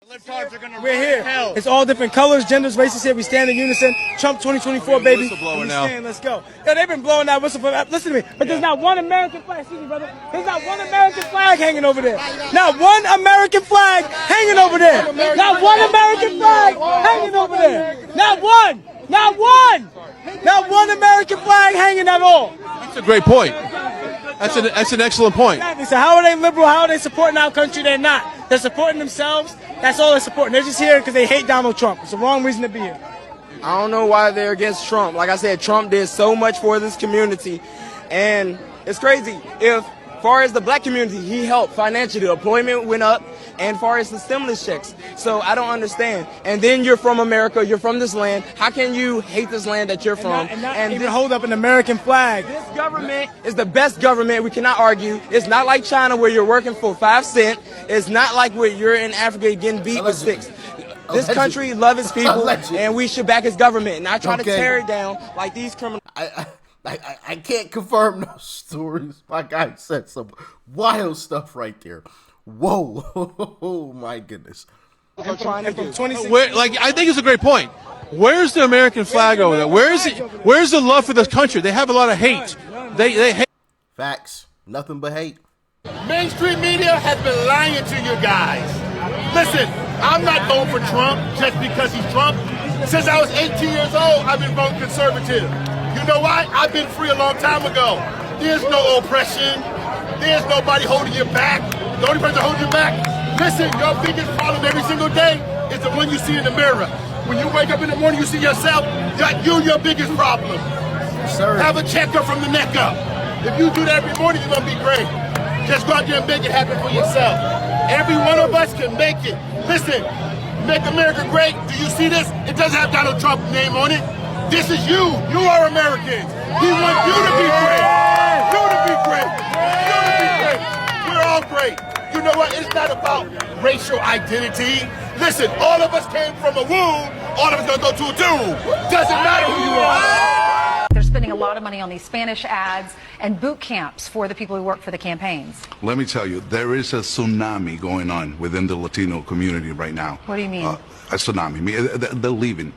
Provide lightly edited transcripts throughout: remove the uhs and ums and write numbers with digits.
We're here. It's all different colors, genders, races here. We stand in unison. Trump 2024, baby. Blowing We now. stand. Let's go. Yo, they've been blowing that whistle for. Listen to me. But there's not one American flag. Excuse me, brother. There's not one American flag hanging over there. Not one American flag hanging over there. Not one American flag hanging over there. Not one. Not one. Not one American flag hanging at all. That's a great point. That's an excellent point. Exactly. So how are they liberal? How are they supporting our country? They're not. They're supporting themselves. That's all they're supporting. They're just here because they hate Donald Trump. It's the wrong reason to be here. I don't know why they're against Trump. Like I said, Trump did so much for this community, and it's crazy. If, far as the black community, he helped financially. The employment went up, and far as the stimulus checks. So I don't understand. And then you're from America. You're from this land. How can you hate this land that you're from? And even hold up an American flag. This government is the best government. We cannot argue. It's not like China where you're working for 5 cents. It's not like where you're in Africa getting beat with sticks. This country loves its people, and we should back its government, not try to tear it down like these criminals. I can't confirm those stories. My guy said some wild stuff right there. Whoa, oh my goodness. From 26. I think it's a great point. Where's the American flag over there? Where's the love for this country? They have a lot of hate. They hate. Facts. Nothing but hate. Mainstream media has been lying to you guys. Listen, I'm not voting for Trump just because he's Trump. Since I was 18 years old, I've been voting conservative. You know why? I've been free a long time ago. There's no oppression. There's nobody holding you back. The only person holding you back, listen, your biggest problem every single day is the one you see in the mirror. When you wake up in the morning, you see yourself, you're your biggest problem. Sir. Have a checkup from the neck up. If you do that every morning, you're going to be great. Just go out there and make it happen for yourself. Every one of us can make it. Listen, make America great. Do you see this? It doesn't have Donald Trump's name on it. This is you. You are Americans. He wants you to be great. You to be great. You to be great. We're all great. You know what? It's not about racial identity. Listen, all of us came from a womb. All of us gonna go to a tomb. Doesn't matter who you are. They're spending a lot of money on these Spanish ads and boot camps for the people who work for the campaigns. Let me tell you, there is a tsunami going on within the Latino community right now. What do you mean? A tsunami. I mean, they're leaving,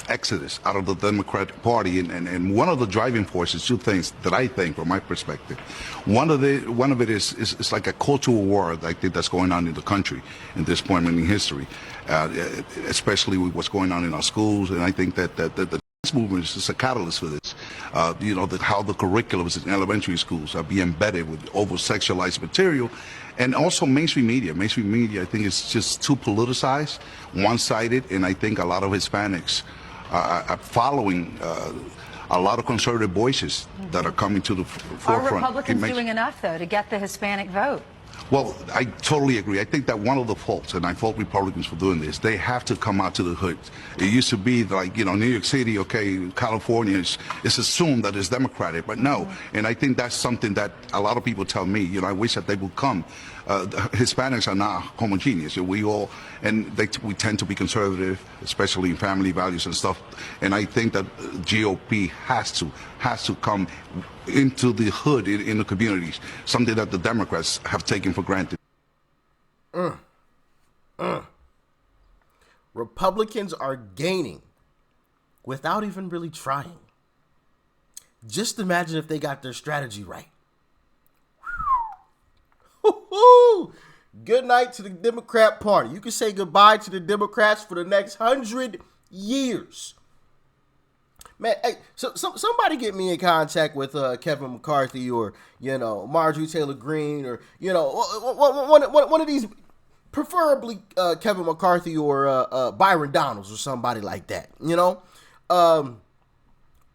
exodus out of the Democratic Party, and one of the driving forces, two things that I think, from my perspective, one of it is like a cultural war I think that's going on in the country in this point in history, especially with what's going on in our schools, and I think that the movement is just a catalyst for this. How the curriculums in elementary schools are being embedded with over-sexualized material, and also mainstream media. Mainstream media, I think, is just too politicized, one-sided, and I think a lot of Hispanics are following a lot of conservative voices that are coming to the forefront. Are Republicans doing enough, though, to get the Hispanic vote? Well, I totally agree. I think that one of the faults, and I fault Republicans for doing this, they have to come out to the hood. It used to be like, New York City, okay, California, it's assumed that it's Democratic, but no. And I think that's something that a lot of people tell me, I wish that they would come. Hispanics are not homogeneous. We tend to be conservative, especially in family values and stuff. And I think that GOP has to come into the hood in the communities, something that the Democrats have taken for granted. Republicans are gaining without even really trying. Just imagine if they got their strategy right. Good night to the Democrat Party. You can say goodbye to the Democrats for the next 100 years. Man, hey, so somebody get me in contact with Kevin McCarthy or, Marjorie Taylor Greene or, one of these, preferably Kevin McCarthy or Byron Donalds or somebody like that,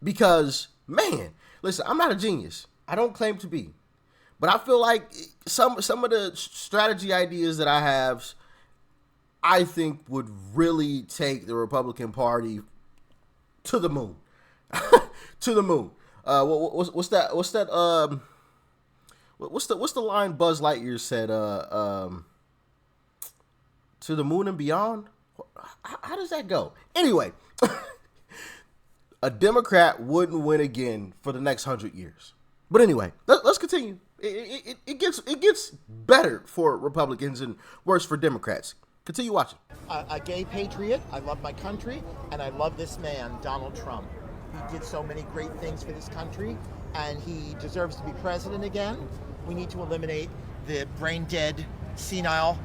because, man, listen, I'm not a genius. I don't claim to be. But I feel like some of the strategy ideas that I have, I think would really take the Republican Party to the moon. To the moon. What's the line Buzz Lightyear said? To the moon and beyond. How does that go? Anyway, a Democrat wouldn't win again for the next 100 years. But anyway, let's continue. It gets better for Republicans and worse for Democrats. Continue watching. A gay patriot. I love my country, and I love this man, Donald Trump. He did so many great things for this country, and he deserves to be president again. We need to eliminate the brain-dead, senile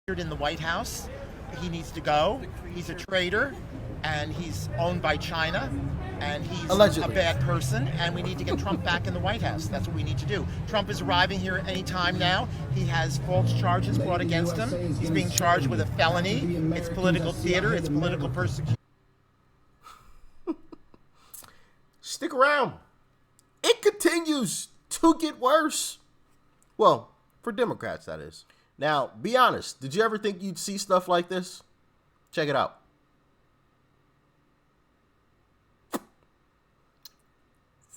in the White House. He needs to go. He's a traitor, and he's owned by China, and he's Allegedly a bad person, and we need to get Trump back in the White House. That's what we need to do. Trump is arriving here at any time now. He has false charges brought against him. He's being charged with a felony. It's political theater. It's political persecution. Stick around. It continues to get worse. Well, for Democrats, that is. Now, be honest. Did you ever think you'd see stuff like this? Check it out.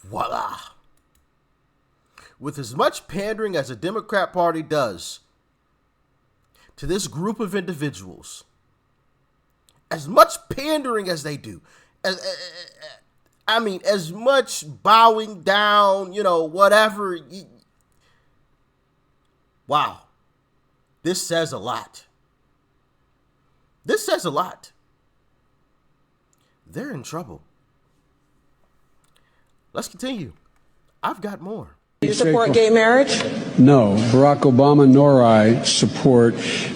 Voila. With as much pandering as the Democrat Party does to this group of individuals, as much pandering as they do, as much bowing down, whatever. Wow. This says a lot. This says a lot. They're in trouble. Let's continue. I've got more. Do you support gay marriage? No, Barack Obama nor I support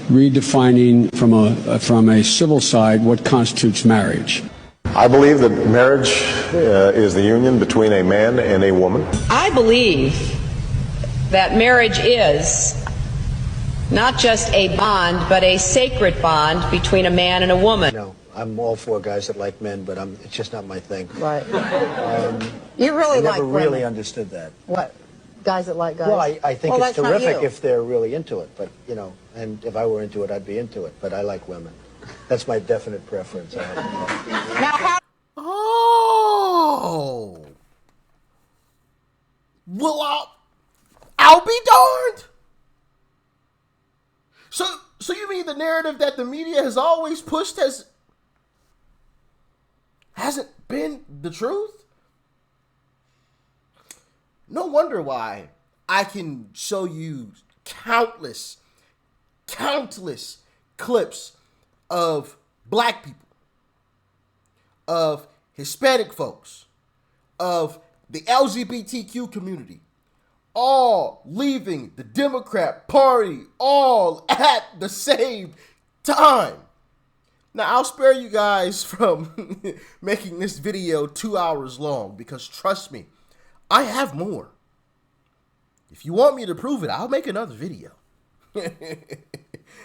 redefining from a civil side what constitutes marriage. I believe that marriage is the union between a man and a woman. I believe that marriage is not just a bond, but a sacred bond between a man and a woman. No, I'm all for guys that like men, but it's just not my thing. Right. You really like women. I never really women. understood that. What? Guys that like guys? Well, I think well, it's terrific you. if they're really into it, but, and if I were into it, I'd be into it, but I like women. That's my definite preference. Now, how? Oh. Well, I'll be darned. So you mean the narrative that the media has always pushed hasn't been the truth? No wonder why I can show you countless clips of black people, of Hispanic folks, of the LGBTQ community, all leaving the Democrat Party all at the same time. Now, I'll spare you guys from making this video 2 hours long because trust me, I have more. If you want me to prove it, I'll make another video.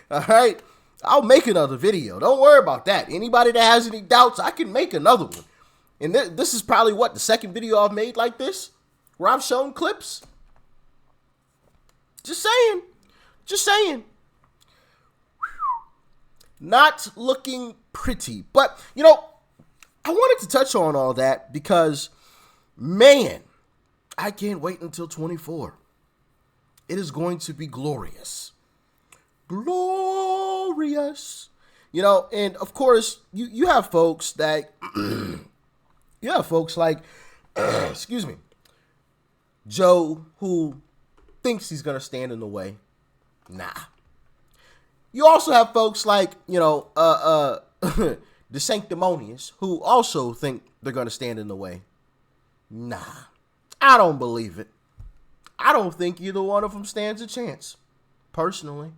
All right? I'll make another video. Don't worry about that. Anybody that has any doubts, I can make another one. And this is probably, the second video I've made like this, where I've shown clips. Just saying. Not looking pretty. But, I wanted to touch on all that because, man, I can't wait until 24. It is going to be glorious. Glorious. And of course, you have folks that, you have folks like, excuse me, Joe, who thinks he's going to stand in the way. Nah. You also have folks like, the sanctimonious, who also think they're going to stand in the way. Nah. I don't believe it. I don't think either one of them stands a chance, personally.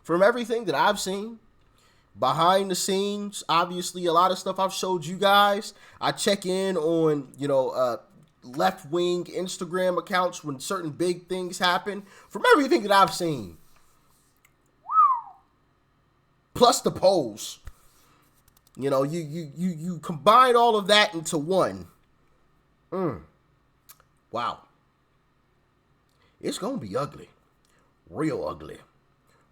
From everything that I've seen, behind the scenes, obviously a lot of stuff I've showed you guys. I check in on, left-wing Instagram accounts when certain big things happen. From everything that I've seen, plus the polls, you combine all of that into one. Wow. It's going to be ugly. Real ugly.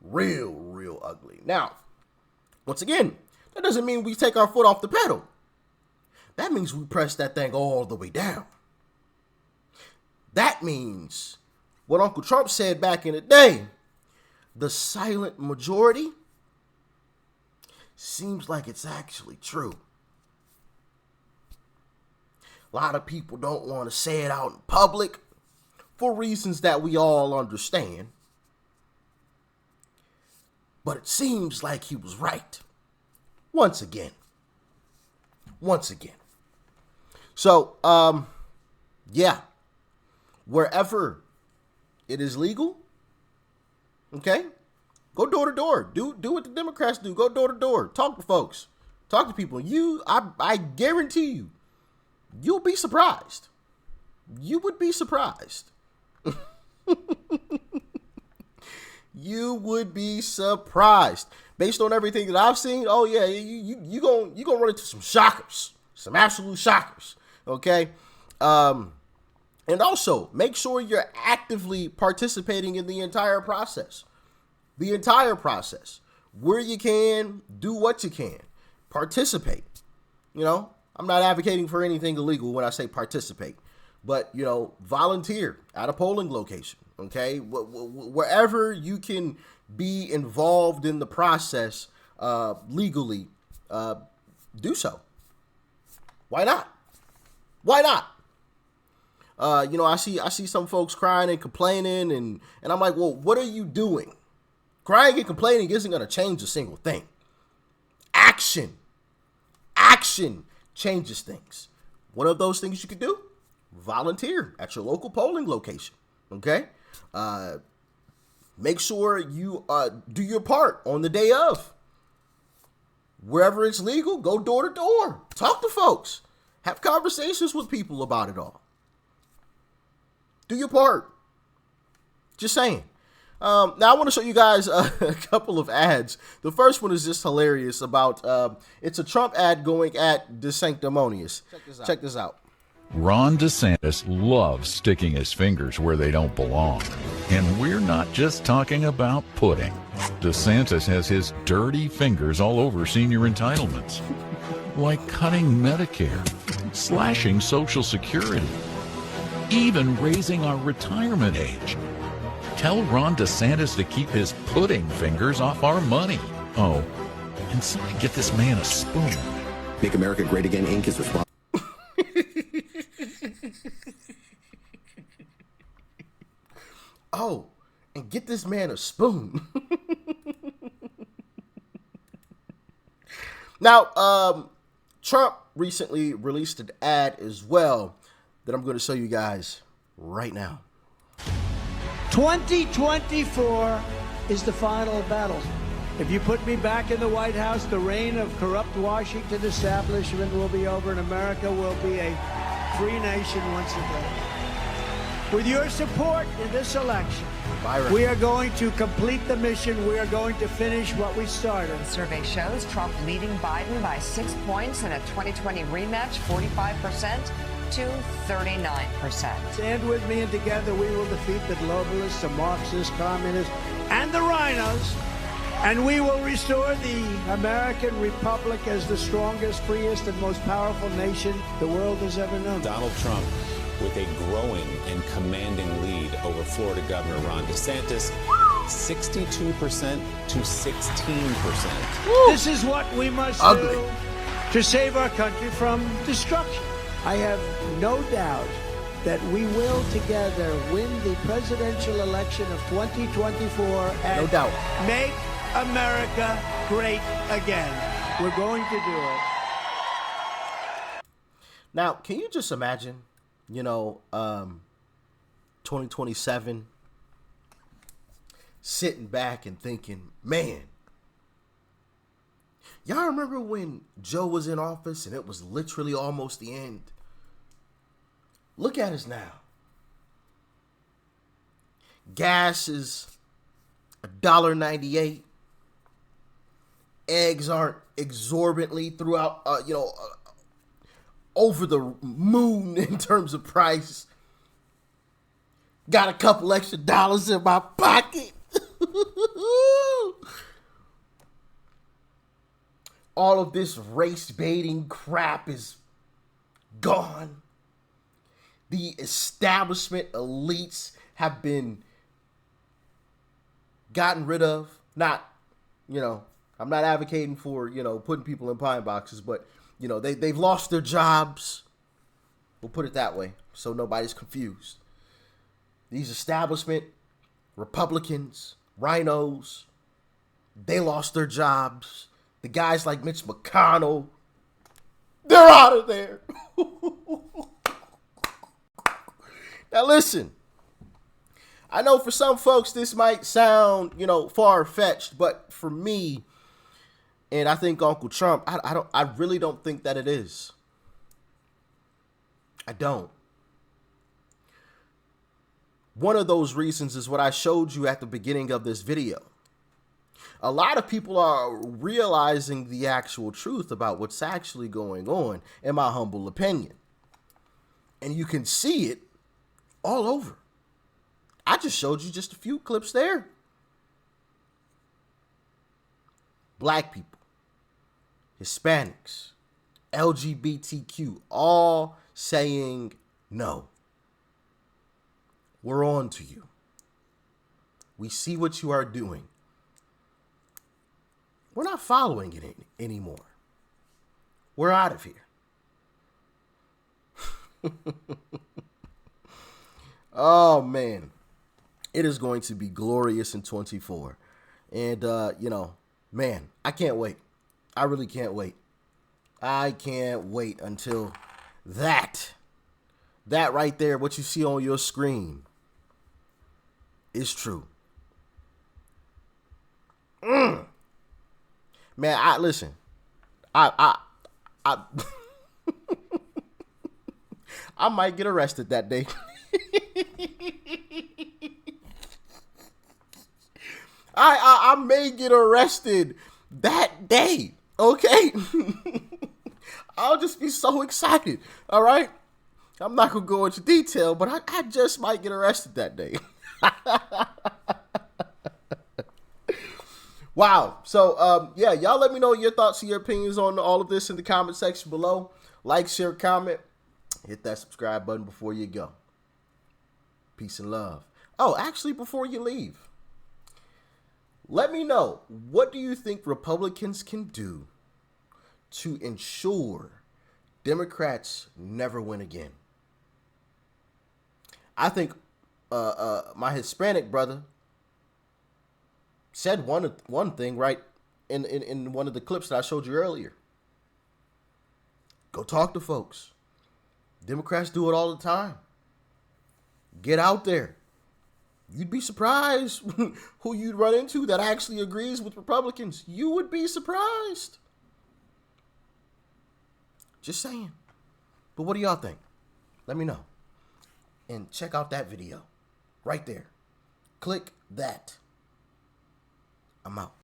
Real ugly. Now, once again, that doesn't mean we take our foot off the pedal. That means we press that thing all the way down. That means what Uncle Trump said back in the day, the silent majority, seems like it's actually true. A lot of people don't want to say it out in public for reasons that we all understand. But it seems like he was right. Once again. So, yeah. Wherever it is legal, okay, go door to door. Do what the Democrats do. Go door to door. Talk to folks. Talk to people. I guarantee you, you'll be surprised. You would be surprised. You would be surprised. Based on everything that I've seen, oh yeah, you gonna run into some shockers. Some absolute shockers. Okay? And also, make sure you're actively participating in the entire process. The entire process. Where you can, do what you can. Participate. You know, I'm not advocating for anything illegal when I say participate. But, you know, volunteer at a polling location. Okay? Wherever you can be involved in the process legally, do so. Why not? Why not? You know, I see some folks crying and complaining, and I'm like, well, what are you doing? Crying and complaining isn't going to change a single thing. Action changes things. One of those things you could do, volunteer at your local polling location. Okay? Make sure you do your part on the day of. Wherever it's legal, go door to door. Talk to folks. Have conversations with people about it all. Do your part. Just saying. Now I want to show you guys a couple of ads. The first one is just hilarious about, it's a Trump ad going at DeSanctimonious. Check this out. Ron DeSantis loves sticking his fingers where they don't belong. And we're not just talking about pudding. DeSantis has his dirty fingers all over senior entitlements. Like cutting Medicare, slashing Social Security, even raising our retirement age. Tell Ron DeSantis to keep his pudding fingers off our money. Oh, and somebody get this man a spoon. Make America Great Again, Inc. is responsible. Oh, and get this man a spoon. Now, Trump recently released an ad as well that I'm going to show you guys right now. 2024 is the final battle. If you put me back in the White House, the reign of corrupt Washington establishment will be over and America will be a free nation once again. With your support in this election, we are going to complete the mission. We are going to finish what we started. The survey shows Trump leading Biden by 6 points in a 2020 rematch, 45% to 39%. Stand with me, and together we will defeat the globalists, the Marxists, communists, and the rhinos. And we will restore the American Republic as the strongest, freest, and most powerful nation the world has ever known. Donald Trump with a growing and commanding lead over Florida Governor Ron DeSantis, 62% to 16%. Woo. This is what we must do to save our country from destruction. I have no doubt that we will together win the presidential election of 2024 and no doubt. Make America great again. We're going to do it. Now, can you just imagine, 2027, sitting back and thinking, man, y'all remember when Joe was in office and it was literally almost the end? Look at us now. Gas is $1.98. Eggs aren't exorbitantly throughout, over the moon in terms of price. Got a couple extra dollars in my pocket. All of this race baiting crap is gone. The establishment elites have been gotten rid of. Not, I'm not advocating for, putting people in pine boxes, but, they've lost their jobs. We'll put it that way, so nobody's confused. These establishment Republicans, rhinos, They lost their jobs. The guys like Mitch McConnell, they're out of there. Now listen, I know for some folks this might sound, far-fetched, but for me, and I think Uncle Trump, I really don't think that it is. I don't. One of those reasons is what I showed you at the beginning of this video. A lot of people are realizing the actual truth about what's actually going on, in my humble opinion. And you can see it all over. I just showed you just a few clips there. Black people, Hispanics, LGBTQ, all saying no. We're on to you. We see what you are doing. We're not following it anymore. We're out of here. Oh, man. It is going to be glorious in 24. And, man, I can't wait. I really can't wait. I can't wait until that right there, what you see on your screen, is true. Man, I I might get arrested that day. I may get arrested that day. Okay. I'll just be so excited. All right. I'm not going to go into detail, but I just might get arrested that day. Wow. So, yeah, y'all let me know your thoughts and your opinions on all of this in the comment section below. Like, share, comment. Hit that subscribe button before you go. Peace and love. Oh, actually, before you leave, let me know, what do you think Republicans can do to ensure Democrats never win again? I think my Hispanic brother said one thing right in one of the clips that I showed you earlier. Go talk to folks. Democrats do it all the time. Get out there. You'd be surprised who you'd run into that actually agrees with Republicans. You would be surprised. Just saying. But what do y'all think? Let me know. And check out that video right there. Click that. I'm out.